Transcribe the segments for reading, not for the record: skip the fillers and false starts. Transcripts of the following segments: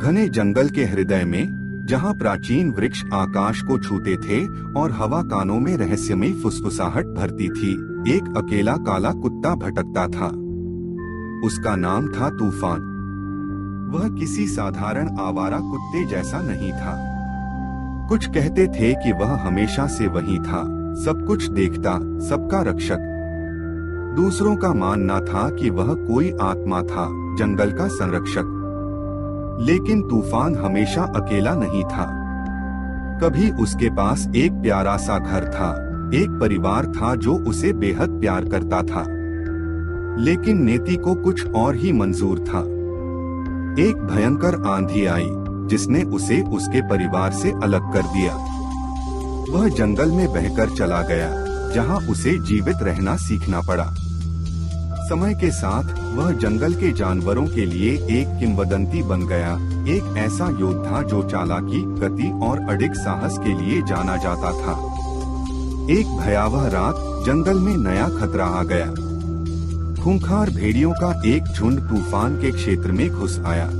घने जंगल के हृदय में, जहाँ प्राचीन वृक्ष आकाश को छूते थे और हवा कानों में रहस्यमय फुसफुसाहट भरती थी, एक अकेला काला कुत्ता भटकता था। उसका नाम था तूफान। वह किसी साधारण आवारा कुत्ते जैसा नहीं था। कुछ कहते थे कि वह हमेशा से वही था, सब कुछ देखता, सबका रक्षक। दूसरों का मानना था कि वह कोई आत्मा था, जंगल का संरक्षक। लेकिन तूफान हमेशा अकेला नहीं था। कभी उसके पास एक प्यारा सा घर था, एक परिवार था जो उसे बेहद प्यार करता था। लेकिन नेति को कुछ और ही मंजूर था। एक भयंकर आंधी आई जिसने उसे उसके परिवार से अलग कर दिया। वह जंगल में बहकर चला गया, जहां उसे जीवित रहना सीखना पड़ा। समय के साथ वह जंगल के जानवरों के लिए एक किंवदंती बन गया, एक ऐसा योद्धा जो चालाकी, गति और अडिग साहस के लिए जाना जाता था। एक भयावह रात जंगल में नया खतरा आ गया। खूंखार भेड़ियों का एक झुंड तूफान के क्षेत्र में घुस आया।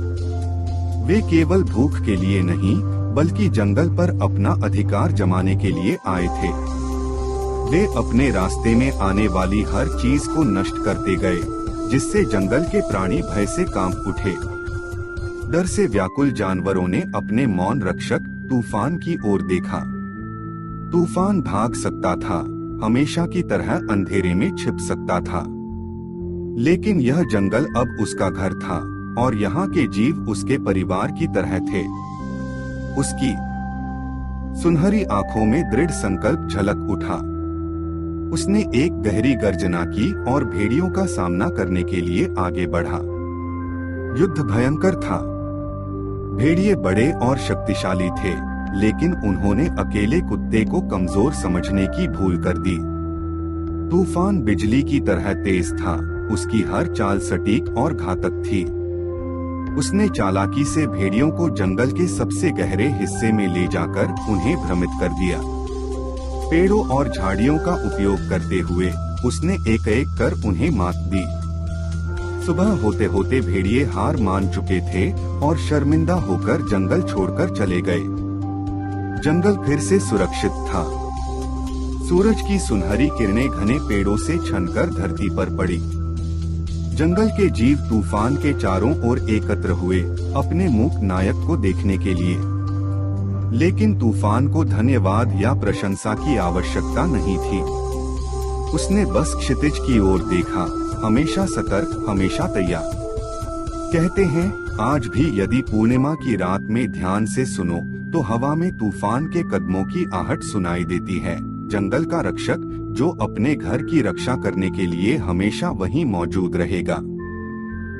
वे केवल भूख के लिए नहीं, बल्कि जंगल पर अपना अधिकार जमाने के लिए आए थे। वे अपने रास्ते में आने वाली हर चीज को नष्ट करते गए, जिससे जंगल के प्राणी भय से कांप उठे। डर से व्याकुल जानवरों ने अपने मौन रक्षक तूफान की ओर देखा। तूफान भाग सकता था, हमेशा की तरह अंधेरे में छिप सकता था, लेकिन यह जंगल अब उसका घर था और यहाँ के जीव उसके परिवार की तरह थे। उसकी सुनहरी आंखों में दृढ़ संकल्प झलक उठा। उसने एक गहरी गर्जना की और भेड़ियों का सामना करने के लिए आगे बढ़ा। युद्ध भयंकर था। भेड़िए बड़े और शक्तिशाली थे, लेकिन उन्होंने अकेले कुत्ते को कमजोर समझने की भूल कर दी। तूफान बिजली की तरह तेज था, उसकी हर चाल सटीक और घातक थी। उसने चालाकी से भेड़ियों को जंगल के सबसे गहरे हिस्से में ले जाकर उन्हें भ्रमित कर दिया। पेड़ों और झाड़ियों का उपयोग करते हुए उसने एक एक कर उन्हें मात दी। सुबह होते होते भेड़िए हार मान चुके थे और शर्मिंदा होकर जंगल छोड़कर चले गए। जंगल फिर से सुरक्षित था। सूरज की सुनहरी किरणें घने पेड़ों से छनकर धरती पर पड़ी। जंगल के जीव तूफान के चारों ओर एकत्र हुए, अपने मूक नायक को देखने के लिए। लेकिन तूफान को धन्यवाद या प्रशंसा की आवश्यकता नहीं थी। उसने बस क्षितिज की ओर देखा, हमेशा सतर्क, हमेशा तैयार। कहते हैं, आज भी यदि पूर्णिमा की रात में ध्यान से सुनो तो हवा में तूफान के कदमों की आहट सुनाई देती है। जंगल का रक्षक जो अपने घर की रक्षा करने के लिए हमेशा वहीं मौजूद रहेगा।